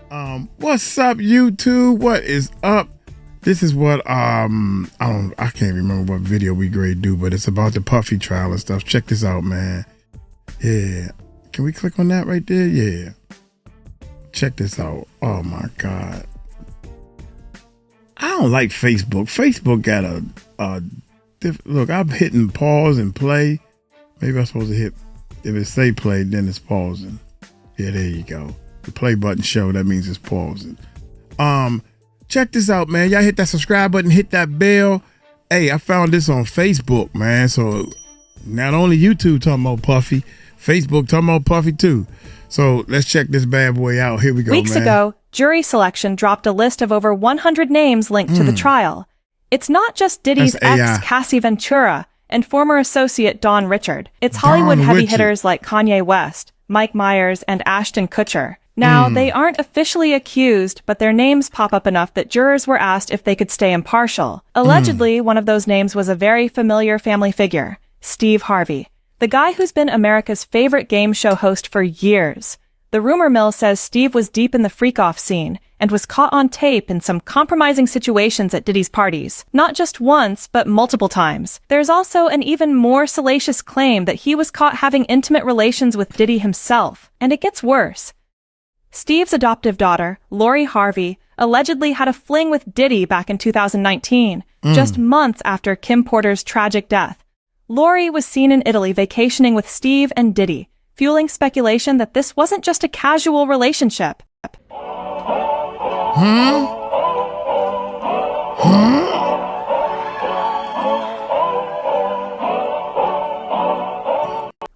What's up, YouTube? What is up? This is what I can't remember what video we grade do, but it's about the Puffy trial and stuff. Check this out, man. Yeah. Can we click on that right there? Yeah. Check this out. Oh my God. I don't like Facebook. Facebook got look, I'm hitting pause and play. Maybe I'm supposed to hit, if it say play, then it's pausing. Yeah, there you go. The play button show, that means it's pausing. Check this out, man. Y'all hit that subscribe button, hit that bell. Hey, I found this on Facebook, man. So not only YouTube talking about Puffy, Facebook talking about Puffy too. So let's check this bad boy out. Here we go, Weeks man. ago, jury selection dropped a list of over 100 names linked to the trial. It's not just Diddy's ex, Cassie Ventura, and former associate Don Richard. It's Hollywood heavy hitters like Kanye West, Mike Myers, and Ashton Kutcher. Now, they aren't officially accused, but their names pop up enough that jurors were asked if they could stay impartial. Allegedly, one of those names was a very familiar family figure, Steve Harvey, the guy who's been America's favorite game show host for years. The rumor mill says Steve was deep in the freak-off scene and was caught on tape in some compromising situations at Diddy's parties. Not just once, but multiple times. There's also an even more salacious claim that he was caught having intimate relations with Diddy himself. And it gets worse. Steve's adoptive daughter, Lori Harvey, allegedly had a fling with Diddy back in 2019, just months after Kim Porter's tragic death. Lori was seen in Italy vacationing with Steve and Diddy, fueling speculation that this wasn't just a casual relationship.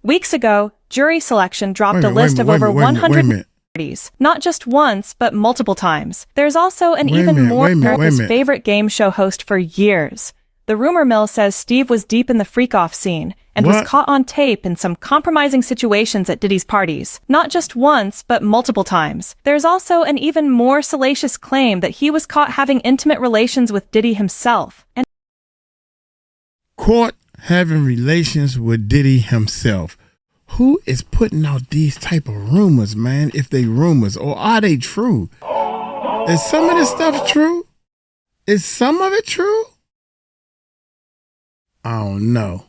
Weeks ago, jury selection dropped a list of over 100 parties, not just once, but multiple times. There's also an even more America's favorite game show host for years. The rumor mill says Steve was deep in the freak-off scene and was caught on tape in some compromising situations at Diddy's parties. Not just once, but multiple times. There's also an even more salacious claim that he was caught having intimate relations with Diddy himself. And caught having relations with Diddy himself. Who is putting out these type of rumors, man? If they rumors, or are they true? Is some of this stuff true? Is some of it true? I don't know.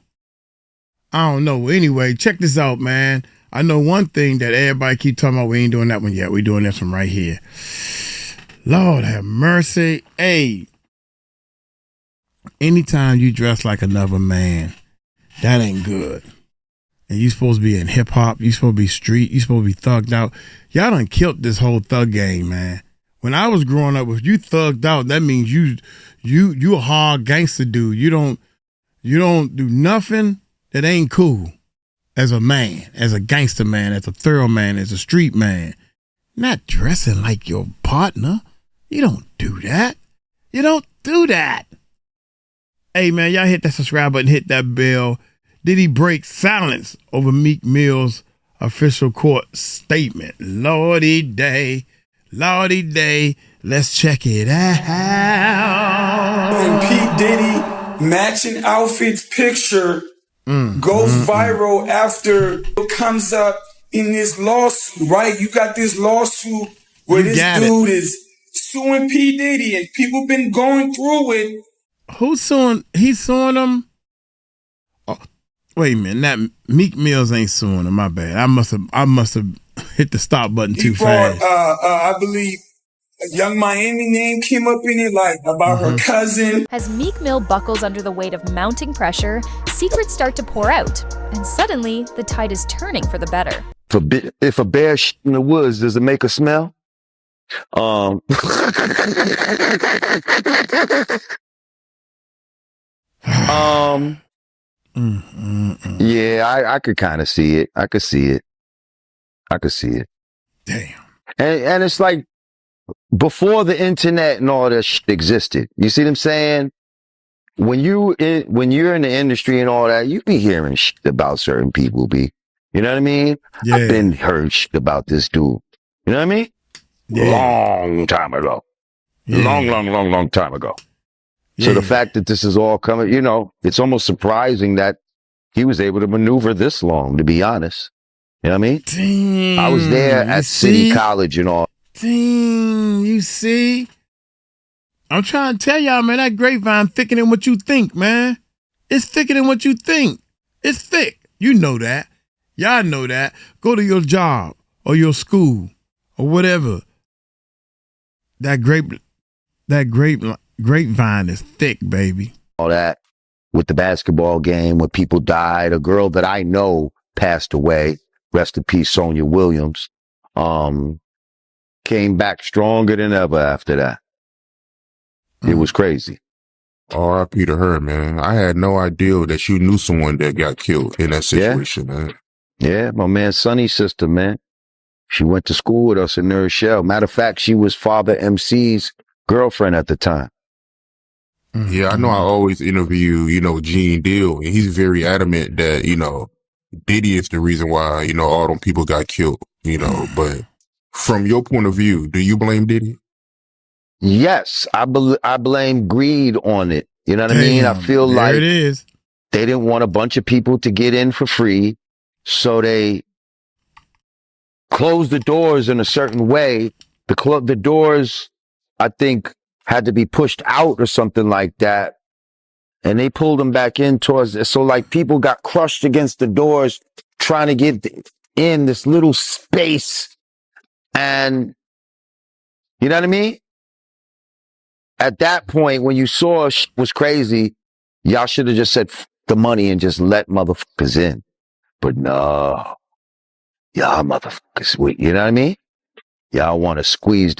Anyway, check this out, man. I know one thing that everybody keep talking about. We ain't doing that one yet. We doing this one right here. Lord have mercy. Hey, anytime you dress like another man, that ain't good. And you supposed to be in hip hop. You supposed to be street. You supposed to be thugged out. Y'all done killed this whole thug game, man. When I was growing up, if you thugged out, that means you a hard gangster dude. You don't do nothing that ain't cool as a man, as a gangster man, as a thorough man, as a street man. Not dressing like your partner. You don't do that. You don't do that. Hey, man, y'all hit that subscribe button, hit that bell. Did he break silence over Meek Mill's official court statement? Lordy day, let's check it out. And P. Diddy matching outfits picture goes viral after it comes up in this lawsuit, right? You got this lawsuit where this dude is suing P. Diddy and people been going through it. Who's suing? He's suing him? Oh, wait a minute. That Meek Mills ain't suing him. My bad. I must have hit the stop button too fast. I believe a Young Miami name came up in it, like about her cousin. As Meek Mill buckles under the weight of mounting pressure, secrets start to pour out, and suddenly the tide is turning for the better. If a bear shit in the woods, does it make a smell? Yeah, I could kind of see it. I could see it. Damn. And it's like before the internet and all that shit existed. You see what I'm saying? When you're in the industry and all that, you be hearing shit about certain people. You know what I mean? Yeah. I've been heard shit about this dude. You know what I mean? Yeah. Long time ago. Yeah. Long time ago. Yeah. So the fact that this is all coming, it's almost surprising that he was able to maneuver this long, to be honest. You know what I mean? Damn, I was there at City College and all. Damn. You see? I'm trying to tell y'all, man, that grapevine thicker than what you think, man. It's thicker than what you think. It's thick. You know that. Y'all know that. Go to your job or your school or whatever. That grapevine is thick, baby. All that with the basketball game when people died. A girl that I know passed away. Rest in peace, Sonia Williams. Came back stronger than ever after that. It was crazy. R.I.P. to her, man. I had no idea that you knew someone that got killed in that situation, man. Yeah, my man Sonny's sister, man. She went to school with us in New Rochelle. Matter of fact, she was Father MC's girlfriend at the time. Yeah, I know I always interview, Gene Deal, and he's very adamant that, Diddy is the reason why, all them people got killed, but from your point of view, do you blame Diddy? Yes, I blame greed on it. You know what I mean? I feel like it is. They didn't want a bunch of people to get in for free, so they closed the doors in a certain way. The doors, I think, had to be pushed out or something like that, and they pulled them back in towards it. So like people got crushed against the doors trying to get in this little space, and you know what I mean? At that point, when you saw was crazy, y'all should have just said the money and just let motherfuckers in. But no, y'all motherfuckers, you know what I mean? Y'all want to squeeze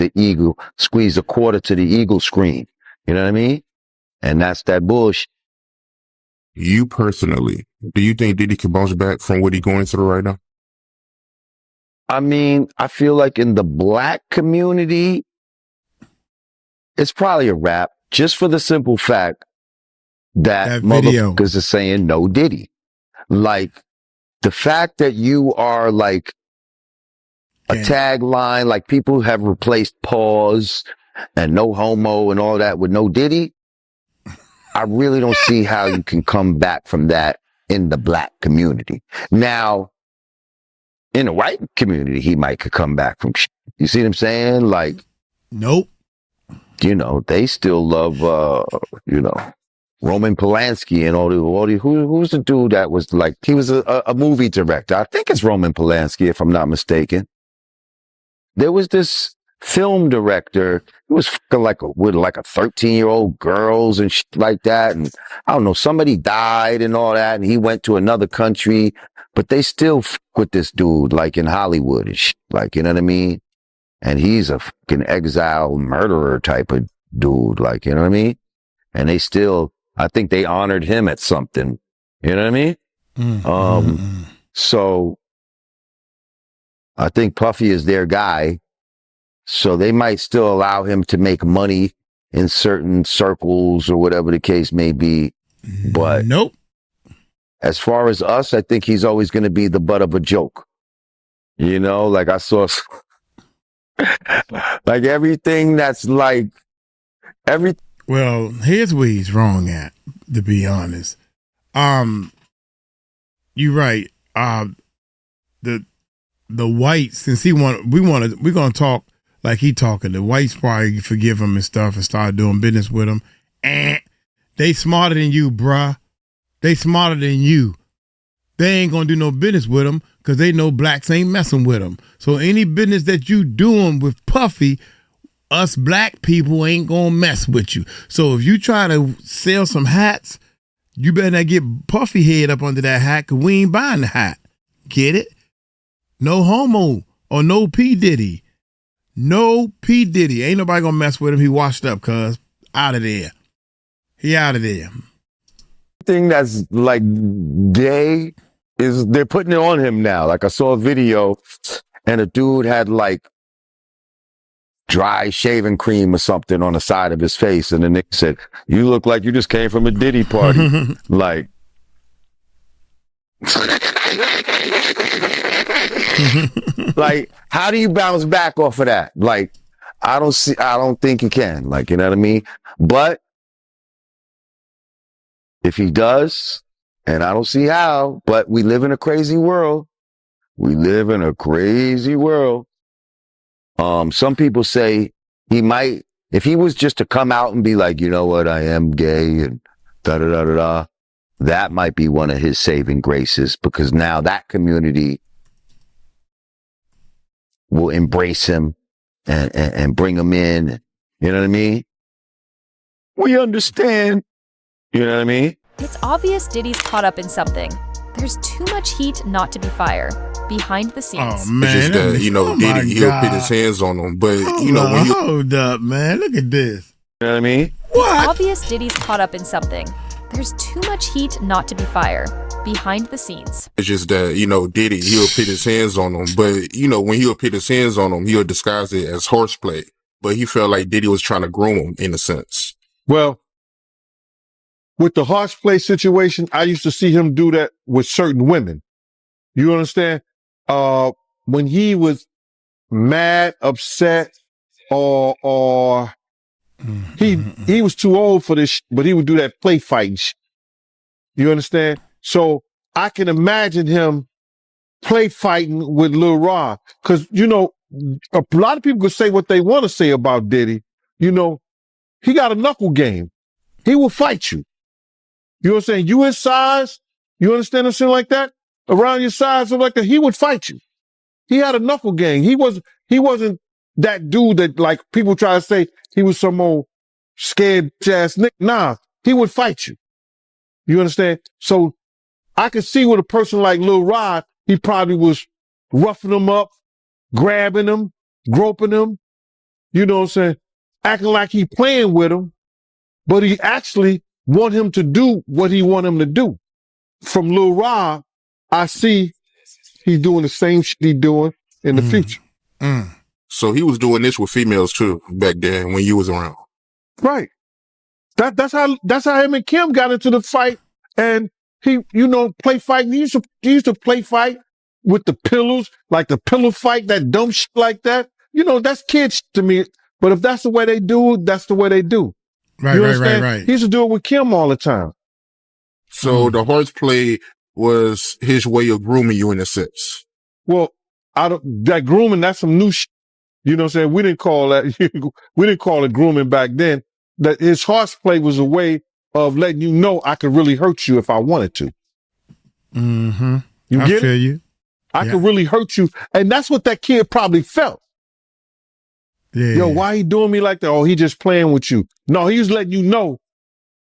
a quarter to the eagle screen. You know what I mean? And that's that bullshit. You personally, do you think Diddy can bounce back from what he's going through right now? I mean, I feel like in the black community, it's probably a wrap, just for the simple fact that motherfuckers are saying no Diddy. Like, the fact that you are like a tagline, like people have replaced pause and no homo and all that with no Diddy, I really don't see how you can come back from that in the black community. Now, in the white community, he might could come back from shit. You see what I'm saying? Like, nope. They still love, Roman Polanski and all the who's the dude that was like, he was a movie director. I think it's Roman Polanski, if I'm not mistaken. There was this film director who was fucking with like a 13-year-old girls and shit like that. And I don't know, somebody died and all that. And he went to another country, but they still fuck with this dude, like in Hollywood and shit. Like, you know what I mean? And he's a fucking exile murderer type of dude, like, you know what I mean? And they still, I think they honored him at something. You know what I mean? So I think Puffy is their guy. So they might still allow him to make money in certain circles or whatever the case may be. But nope. As far as us, I think he's always going to be the butt of a joke. Like I saw, like everything that's like, Well, here's where he's wrong at, to be honest. You're right. The whites, since we're gonna talk like he talking. The whites probably forgive him and stuff and start doing business with him. And they smarter than you, bruh. They smarter than you. They ain't gonna do no business with him because they know blacks ain't messing with them. So any business that you doing with Puffy, us black people ain't gonna mess with you. So if you try to sell some hats, you better not get Puffy head up under that hat because we ain't buying the hat. Get it? No homo or no P. Diddy. No P. Diddy. Ain't nobody gonna mess with him. He washed up, cuz. Out of there. He out of there. Thing that's like gay is they're putting it on him now. Like I saw a video and a dude had like dry shaving cream or something on the side of his face. And the nigga said, "You look like you just came from a Diddy party." Like, like, how do you bounce back off of that? Like, I don't think you can. Like, you know what I mean? But if he does, and I don't see how, but we live in a crazy world. We live in a crazy world. Some people say he might, if he was just to come out and be like, you know what, I am gay and da-da-da-da-da, that might be one of his saving graces, because now that community will embrace him and bring him in. You know what I mean? We understand. You know what I mean? It's obvious Diddy's caught up in something. There's too much heat not to be fire behind the scenes. Oh, man. It's just that, Diddy, he'll put his hands on him. But, hold up, man. Look at this. You know what I mean? What? It's obvious Diddy's caught up in something. There's too much heat not to be fire behind the scenes. It's just that, Diddy, he'll put his hands on him. But, when he'll put his hands on him, he'll disguise it as horseplay. But he felt like Diddy was trying to groom him, in a sense. Well, with the horseplay situation, I used to see him do that with certain women. You understand? When he was mad, upset, or he was too old for this, but he would do that play fighting. You understand? So I can imagine him play fighting with Lil Rod, because a lot of people could say what they want to say about Diddy. He got a knuckle game. He will fight you. You know what I'm saying? You his size, you understand what I'm saying, like that? Around your size, something like that, he would fight you. He had a knuckle game. He wasn't that dude that, like, people try to say he was some old scared ass nigga. Nah, he would fight you. You understand? So I could see with a person like Lil Rod, he probably was roughing him up, grabbing him, groping him, you know what I'm saying? Acting like he playing with him, but he actually want him to do what he want him to do. From Lil Rod, I see he's doing the same shit he doing in the future. So he was doing this with females too back then when you was around. Right. That's how him and Kim got into the fight. And he, play fight. He used to play fight with the pillows, like the pillow fight, that dumb shit like that. That's kid shit to me. But if that's the way they do, that's the way they do. Right, right. He used to do it with Kim all the time. So the horseplay was his way of grooming you in a sense. Well, that grooming, that's some new shit. You know what I'm saying? We didn't call it grooming back then. That his horseplay was a way of letting you know I could really hurt you if I wanted to. Mm-hmm. You I get feel it? you. I could really hurt you. And that's what that kid probably felt. Yeah. Yo, why he doing me like that? Oh, he just playing with you. No, he was letting you know,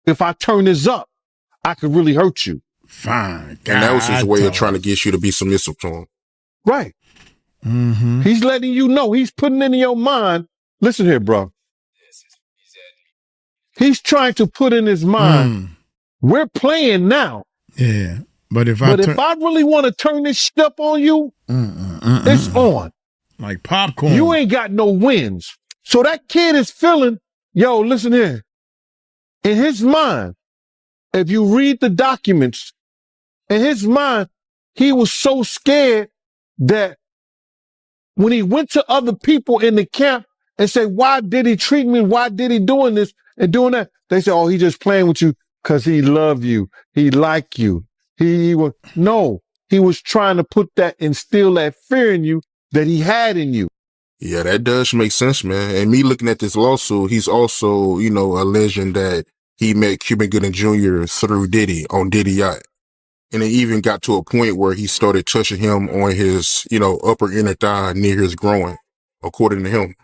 if I turn this up, I could really hurt you. Fine. God, and that was his way of trying to get you to be submissive to him. Right. Mm-hmm. He's letting you know. He's putting into your mind. Listen here, bro. He's trying to put in his mind, we're playing now. Yeah. But if I really want to turn this shit up on you, it's on. Like popcorn. You ain't got no wins. So that kid is feeling, yo, listen here. In his mind, if you read the documents, in his mind, he was so scared that when he went to other people in the camp and said, why did he treat me? Why did he doing this and doing that? They said, oh, he just playing with you because he loved you. He liked you. He was trying to instill that fear in you that he had in you. Yeah, that does make sense, man. And me looking at this lawsuit, he's also, alleging that he met Cuban Gooding Jr. through Diddy on Diddy Yacht. And it even got to a point where he started touching him on his, upper inner thigh near his groin, according to him.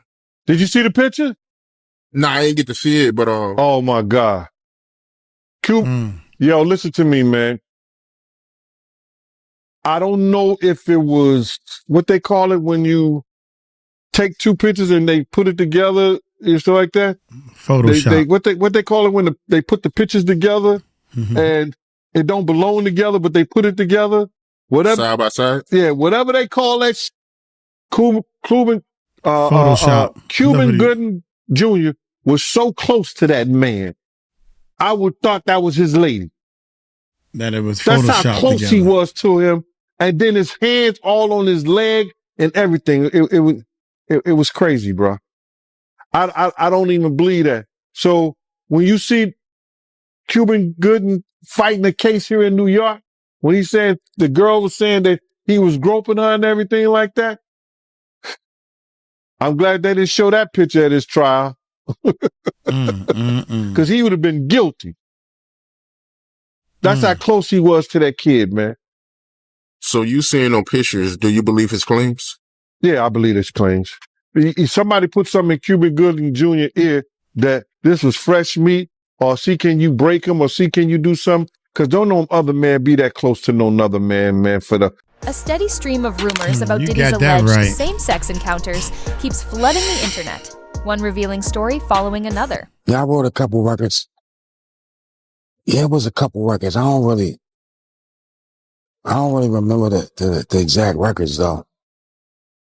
Did you see the picture? Nah, I didn't get to see it, but oh my God. Yo, listen to me, man. I don't know if it was what they call it when you take two pictures and they put it together and stuff like that. Photoshop. What they call it when they put the pictures together and it don't belong together, but they put it together. Whatever. Side by side? Yeah, whatever they call that Cuban Gooding Jr. was so close to that man. I would thought that was his lady. That it was Photoshopped. That's how close he was to him. And then his hands all on his leg and everything. It was crazy, bro. I don't even believe that. So when you see Cuban Gooding fighting a case here in New York, when he said the girl was saying that he was groping her and everything like that, I'm glad they didn't show that picture at his trial. Because he would have been guilty. That's how close he was to that kid, man. So you seeing on pictures, do you believe his claims? Yeah, I believe his claims. Somebody put something in Cuba Gooding Jr. ear that this was fresh meat, or see, can you break him, or see, can you do something? Because don't no other man be that close to no other man, for the... A steady stream of rumors about Diddy's alleged same-sex encounters keeps flooding the internet, one revealing story following another. Yeah, I wrote a couple records. Yeah, it was a couple records. I don't really remember the exact records, though.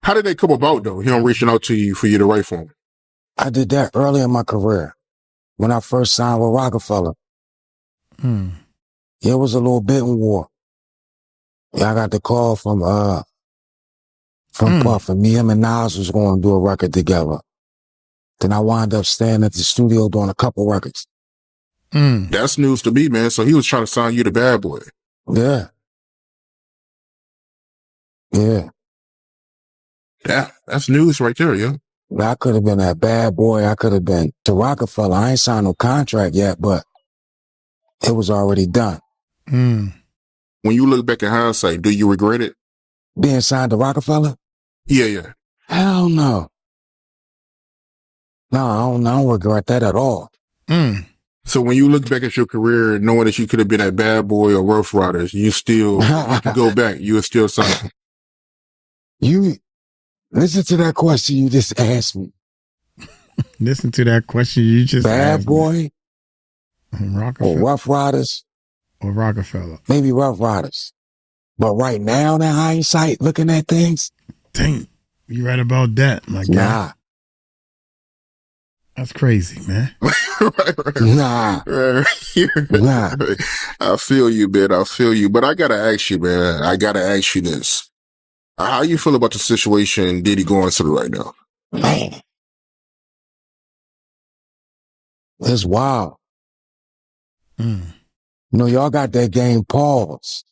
How did they come about, though? Him reaching out to you for you to write for him? I did that early in my career when I first signed with Rockefeller. Yeah, it was a little bidding war. Yeah, I got the call from Puff, and me, him, and Nas was going to do a record together. Then I wound up staying at the studio doing a couple records. That's news to me, man. So he was trying to sign you to Bad Boy. Yeah. Yeah. Yeah, that's news right there, yeah. I could have been that Bad Boy. I could have been to Rockefeller. I ain't signed no contract yet, but it was already done. When you look back in hindsight, do you regret it? Being signed to Rockefeller? Yeah. Hell no. No, I don't regret that at all. So when you look back at your career, knowing that you could have been at Bad Boy or Rough Riders, you still you can go back. You would still sign. You listen to that question you just asked me. Listen to that question you just asked me. Bad Boy Rockefeller. or Rough Riders? Or Rockefeller. Maybe Rough Riders. But right now, in hindsight, looking at things. Dang, you right about that, my guy. Nah. That's crazy, man. right. Nah. Nah. I feel you, man. I feel you. But I got to ask you, man. I got to ask you this. How you feel about the situation Diddy going through right now? Man. It's wild. You know, y'all got that game paused.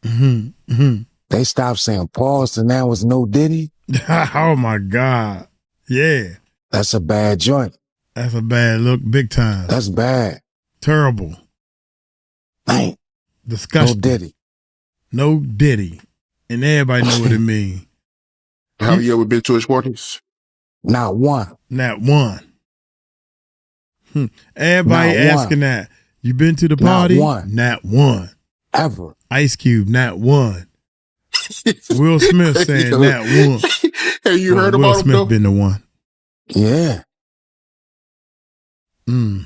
They stopped saying pause, and now it's no Diddy. Oh, my God. Yeah. That's a bad joint. That's a bad look, big time. That's bad. Terrible. Man. Disgusting. No Diddy. No Diddy. And everybody know what it means. Have you ever been to his parties? Not one. Not one. Everybody Not asking one. that. You been to the party? Not one. Not one. Ever. Ice Cube, not one. Will Smith saying not one. Have you heard Will about Smith him, though? been the one. Yeah. Yeah,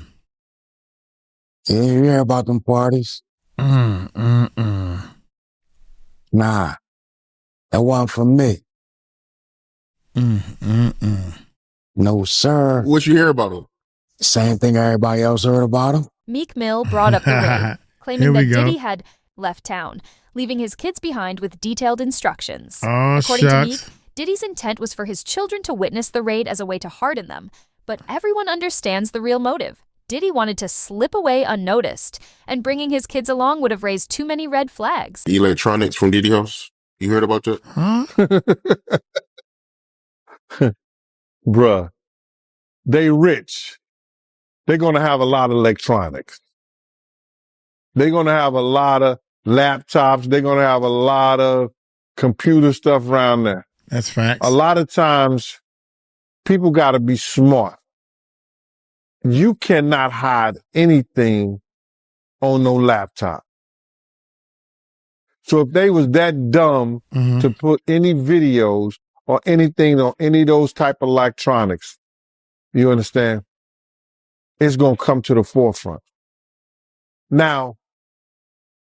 you hear about them parties? Nah. That wasn't for me. No, sir. What you hear about him? Same thing everybody else heard about him. Meek Mill brought up the raid, claiming that go. Diddy had left town, leaving his kids behind with detailed instructions. Oh, According to Meek, shucks. Diddy's intent was for his children to witness the raid as a way to harden them, but everyone understands the real motive. Diddy wanted to slip away unnoticed, and bringing his kids along would have raised too many red flags. The electronics from Diddy House? You heard about that? Huh? Bruh, they rich. They're going to have a lot of electronics. They're going to have a lot of laptops. They're going to have a lot of computer stuff around there. That's facts. A lot of times, people got to be smart. You cannot hide anything on no laptop. So if they was that dumb to put any videos or anything on any of those type of electronics, you understand? It's going to come to the forefront. Now,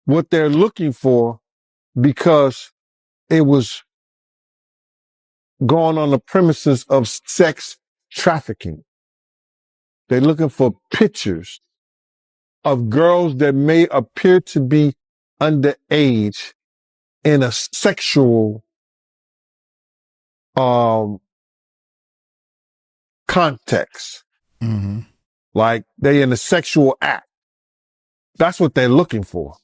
what they're looking for, because it was going on the premises of sex trafficking, they're looking for pictures of girls that may appear to be underage in a sexual context. Like they in a sexual act. That's what they're looking for.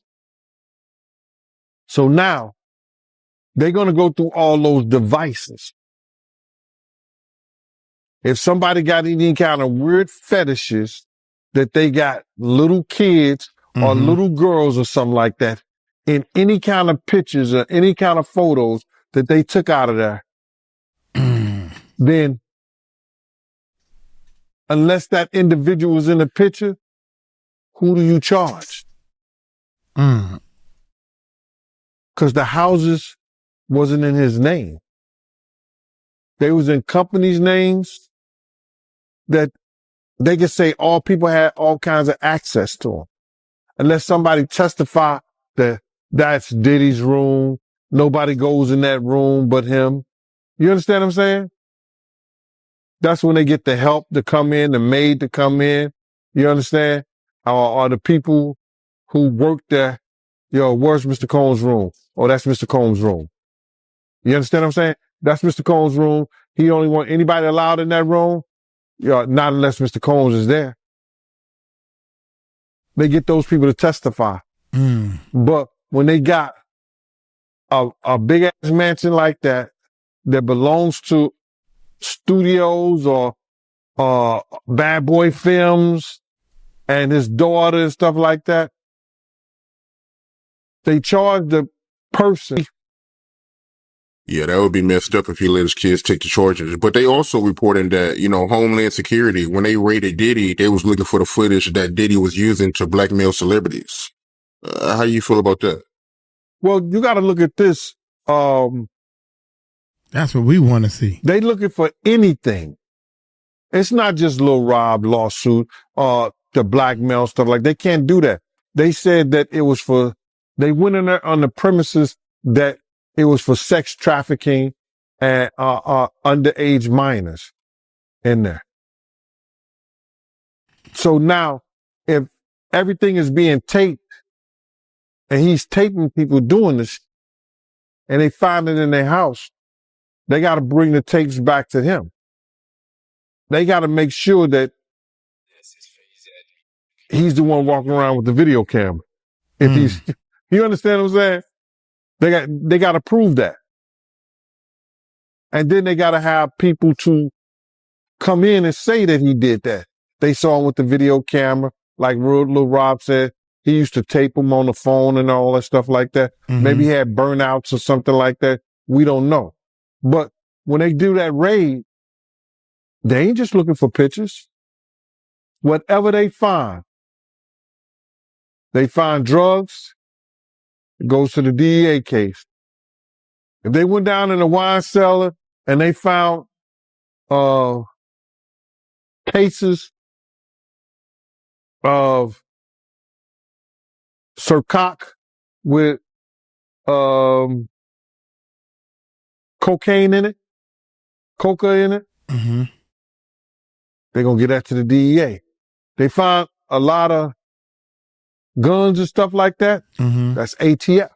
So now they're going to go through all those devices If somebody got any kind of weird fetishes that they got little kids or little girls or something like that in any kind of pictures or any kind of photos that they took out of there, then unless that individual was in the picture, who do you charge? Because the houses wasn't in his name. They was in companies' names that they could say all people had all kinds of access to them. Unless somebody testify that that's Diddy's room, nobody goes in that room but him. You understand what I'm saying? That's when they get the help to come in, the maid to come in. You understand? Or the people who work there, where's Mr. Combs' room? Oh, that's Mr. Combs' room. You understand what I'm saying? That's Mr. Combs' room. He only want anybody allowed in that room. Not unless Mr. Combs is there. They get those people to testify. But when they got a big ass mansion like that belongs to studios or Bad Boy Films and his daughter and stuff like that, they charge the person. Yeah, that would be messed up if he let his kids take the charges. But they also reporting that, Homeland Security, when they raided Diddy, they was looking for the footage that Diddy was using to blackmail celebrities. How you feel about that? Well, you got to look at this. That's what we want to see. They looking for anything. It's not just Lil Rob lawsuit, the blackmail stuff. Like, they can't do that. They said that it was they went in there on the premises that it was for sex trafficking and underage minors in there. So now, if everything is being taped and he's taping people doing this and they find it in their house, they got to bring the tapes back to him. They got to make sure that he's the one walking around with the video camera. If he's, you understand what I'm saying? They got to prove that. And then they got to have people to come in and say that he did that. They saw him with the video camera, like Lil Rob said. He used to tape him on the phone and all that stuff like that. Maybe he had burnouts or something like that. We don't know. But when they do that raid, they ain't just looking for pictures. Whatever they find drugs, it goes to the DEA case. If they went down in the wine cellar and they found cases of Sir Cock with cocaine in it, coca in it, they're going to get that to the DEA. They found a lot of guns and stuff like that. That's ATF.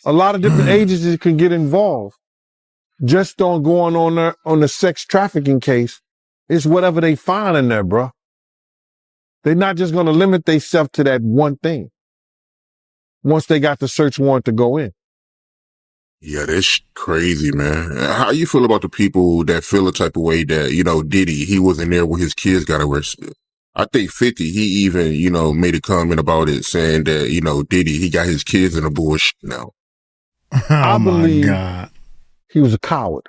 A lot of different agencies can get involved just on going on there on the sex trafficking case. It's whatever they find in there, bro. They're not just going to limit themselves to that one thing once they got the search warrant to go in. Yeah, that's crazy, man. How you feel about the people that feel a type of way that, Diddy, he wasn't there when his kids got arrested? I think 50, he even, made a comment about it saying that, Diddy, he got his kids in the bullshit now. I believe he was a coward.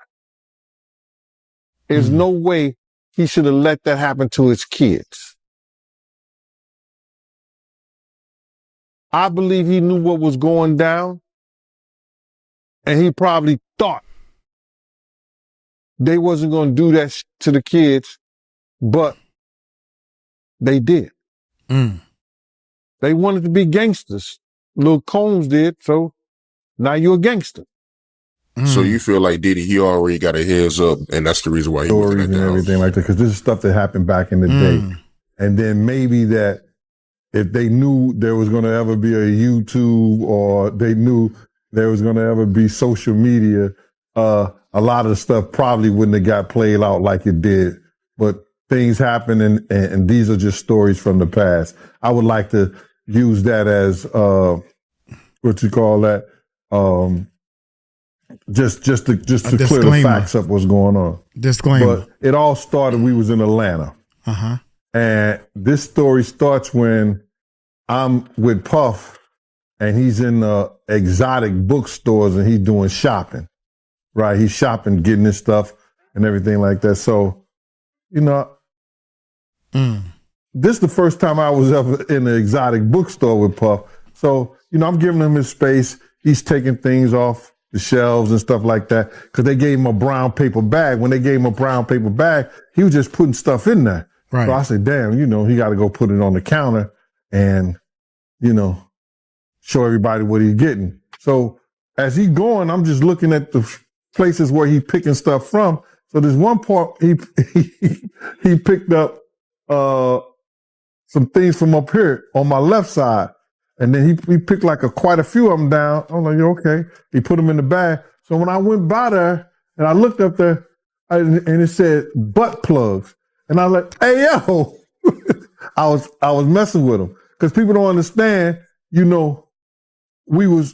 There's no way he should have let that happen to his kids. I believe he knew what was going down, and he probably thought they wasn't going to do that to the kids, but they did. They wanted to be gangsters. Lil Combs did, so now you're a gangster. So you feel like Diddy, he already got a heads up, and that's the reason why he wasn't at the house. Everything like that, because this is stuff that happened back in the day. And then maybe that if they knew there was going to ever be a YouTube or they knew there was going to ever be social media, a lot of the stuff probably wouldn't have got played out like it did. But things happen, and these are just stories from the past. I would like to use that as, what you call that, Just to clear the disclaimer. facts up what's going on. Disclaimer. But it all started, we was in Atlanta. Uh-huh. And this story starts when I'm with Puff and he's in the exotic bookstores and he's doing shopping, right? He's shopping, getting his stuff and everything like that. So, you know, this is the first time I was ever in an exotic bookstore with Puff. So, you know, I'm giving him his space. He's taking things off the shelves and stuff like that because they gave him a brown paper bag. When they gave him a brown paper bag, he was just putting stuff in there. Right. So I said, damn, you know, he got to go put it on the counter and, you know, show everybody what he's getting. So as he's going, I'm just looking at the places where he's picking stuff from. So there's one part he picked up some things from up here on my left side. And then he picked like quite a few of them down. I'm like, okay. He put them in the bag. So when I went by there and I looked up there and it said butt plugs. And I was like, hey, yo, I was messing with him because people don't understand, you know, we was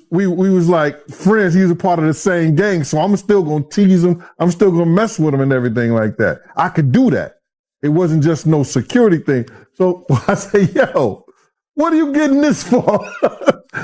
like friends. He was a part of the same gang. So I'm still going to tease him. I'm still going to mess with him and everything like that. I could do that. It wasn't just no security thing. So I say, yo, what are you getting this for?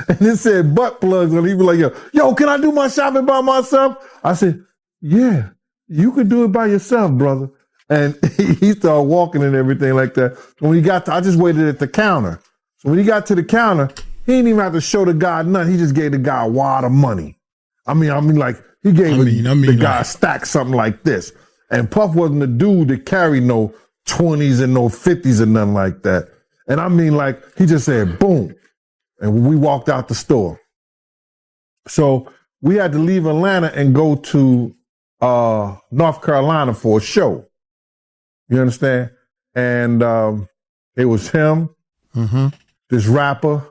And it said butt plugs. And he was like, yo, can I do my shopping by myself? I said, yeah, you can do it by yourself, brother. And he started walking and everything like that. So when he got to, I just waited at the counter. So when he got to the counter, he didn't even have to show the guy nothing. He just gave the guy a wad of money. I mean, like he gave the guy a stack something like this. And Puff wasn't the dude that carried no 20s and no 50s and nothing like that. And I mean, like, he just said, boom. And we walked out the store. So we had to leave Atlanta and go to North Carolina for a show. You understand? And it was him, this rapper,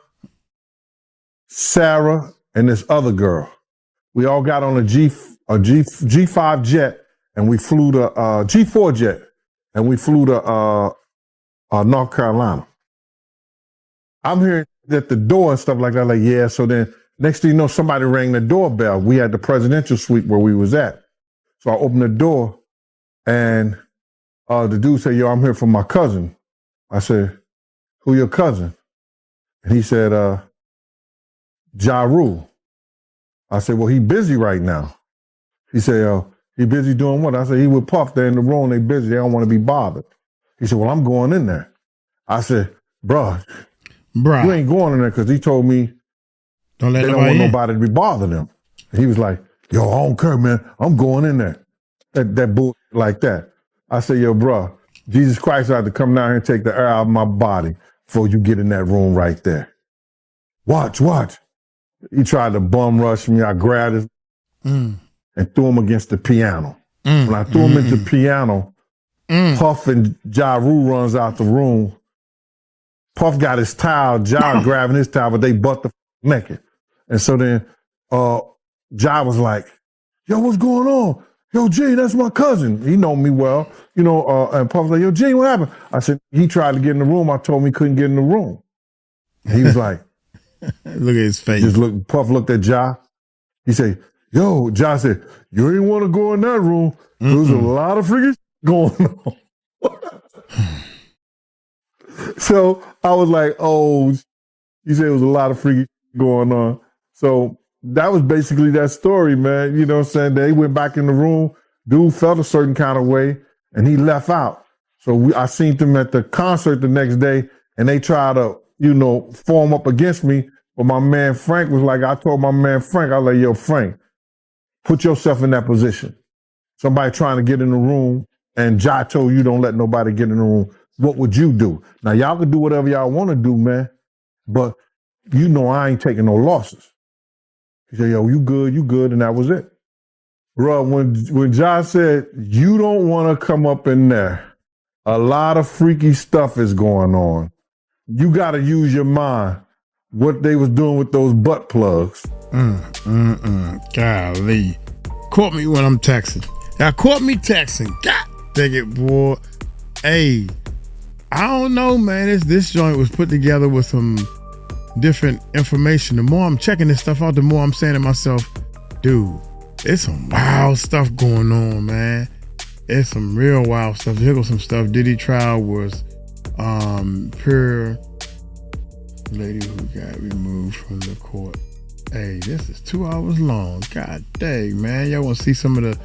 Sarah, and this other girl. We all got on a G5 jet, and we flew to G4 jet, and we flew to North Carolina. I'm hearing at the door and stuff like that, like, yeah. So then next thing you know, somebody rang the doorbell. We had the presidential suite where we was at. So I opened the door and the dude said, yo, I'm here for my cousin. I said, who your cousin? And he said, Ja Rule. I said, well, he busy right now. He said, he busy doing what? I said, he with Puff. They're in the room. They busy. They don't want to be bothered. He said, well, I'm going in there. I said, bruh, you ain't going in there because he told me they don't want nobody to be bothering them. And he was like, yo, I don't care, man. I'm going in there. That bull like that. I said, yo, bruh, Jesus Christ had to come down here and take the air out of my body before you get in that room right there. Watch. He tried to bum rush me. I grabbed his and threw him against the piano. When I threw him into the piano, Puff and Ja Rule runs out the room. Puff got his towel, Ja grabbing his towel, but they butt the naked. And so then Ja was like, yo, what's going on? Yo, G, that's my cousin. He know me well. You know, and Puff was like, yo, G, what happened? I said, he tried to get in the room. I told him he couldn't get in the room. And he was like, look at his face. Puff looked at Ja. He said, yo, Ja said, you ain't want to go in that room. There's a lot of freaking going on. So I was like, oh, he said it was a lot of freaking going on. So that was basically that story, man. You know what I'm saying? They went back in the room. Dude felt a certain kind of way, and he left out. So I seen them at the concert the next day, and they tried to, you know, form up against me. But my man Frank was like, I told my man Frank, I was like, yo, Frank, put yourself in that position. Somebody trying to get in the room, and Ja told you don't let nobody get in the room. What would you do? Now, y'all can do whatever y'all want to do, man, but you know I ain't taking no losses. He said, yo, you good, and that was it. Bro, when Ja said, you don't want to come up in there, a lot of freaky stuff is going on. You got to use your mind. What they was doing with those butt plugs. Golly. Caught me when I'm texting. Y'all caught me texting. God dang it, boy. Hey, I don't know, man. This joint was put together with some different information. The more I'm checking this stuff out, the more I'm saying to myself, dude, It's some wild stuff going on, man. It's some real wild stuff. Here goes some stuff. Diddy trial was pure lady who got removed from the court. Hey, this is 2 hours long. God dang, man. Y'all want to see some of the...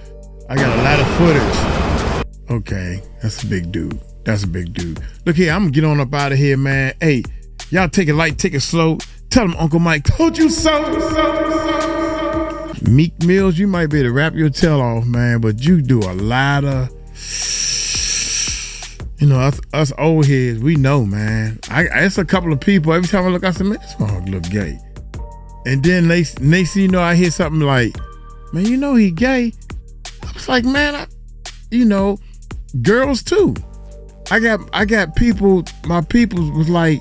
I got a lot of footage. Okay, that's a big dude. That's a big dude. Look here, I'm going to get on up out of here, man. Hey, y'all take it light, take it slow. Tell them Uncle Mike told you so. Meek Mills, you might be able to wrap your tail off, man, but you do a lot of... You know, us old heads, we know, man. It's a couple of people, every time I look, I say, man, this motherfucker look gay. And then next thing you know, I hear something like, man, you know he gay. I was like, man, girls too. I got people, my people was like,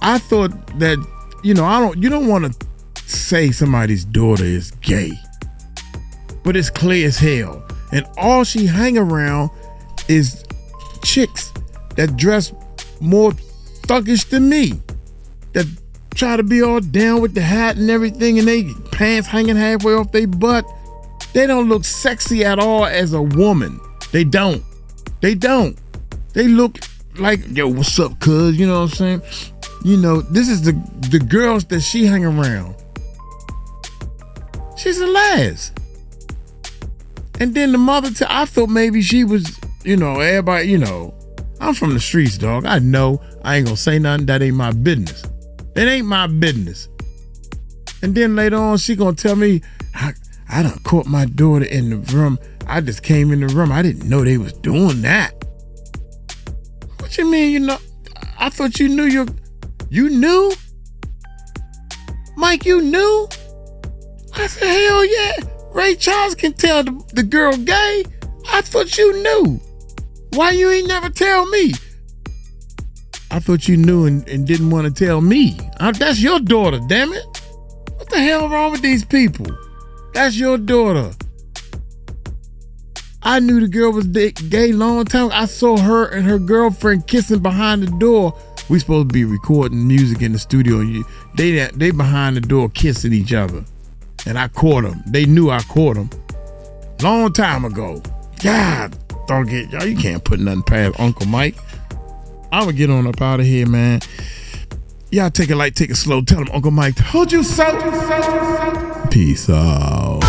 I thought that, you don't want to say somebody's daughter is gay. But it's clear as hell. And all she hang around is chicks that dress more thuggish than me. That try to be all down with the hat and everything, and they pants hanging halfway off their butt. They don't look sexy at all as a woman. They don't. They look like, yo, what's up, cuz? You know what I'm saying? You know, this is the girls that she hang around. She's a lass. And then the mother, I thought maybe she was, everybody, I'm from the streets, dog. I know. I ain't gonna say nothing. That ain't my business. It ain't my business. And then later on, she gonna tell me, I done caught my daughter in the room. I just came in the room. I didn't know they was doing that. What you mean, I thought you knew you knew? Mike, you knew? I said, hell yeah. Ray Charles can tell the girl gay. I thought you knew. Why you ain't never tell me? I thought you knew and didn't want to tell me. That's your daughter, damn it. What the hell wrong with these people? That's your daughter. I knew the girl was gay long time. I saw her and her girlfriend kissing behind the door. We supposed to be recording music in the studio. They behind the door kissing each other. And I caught them. They knew I caught them. Long time ago. God, dog it. Y'all, you can't put nothing past Uncle Mike. I'm going to get on up out of here, man. Y'all take it light, take it slow. Tell them Uncle Mike told you so. Peace out.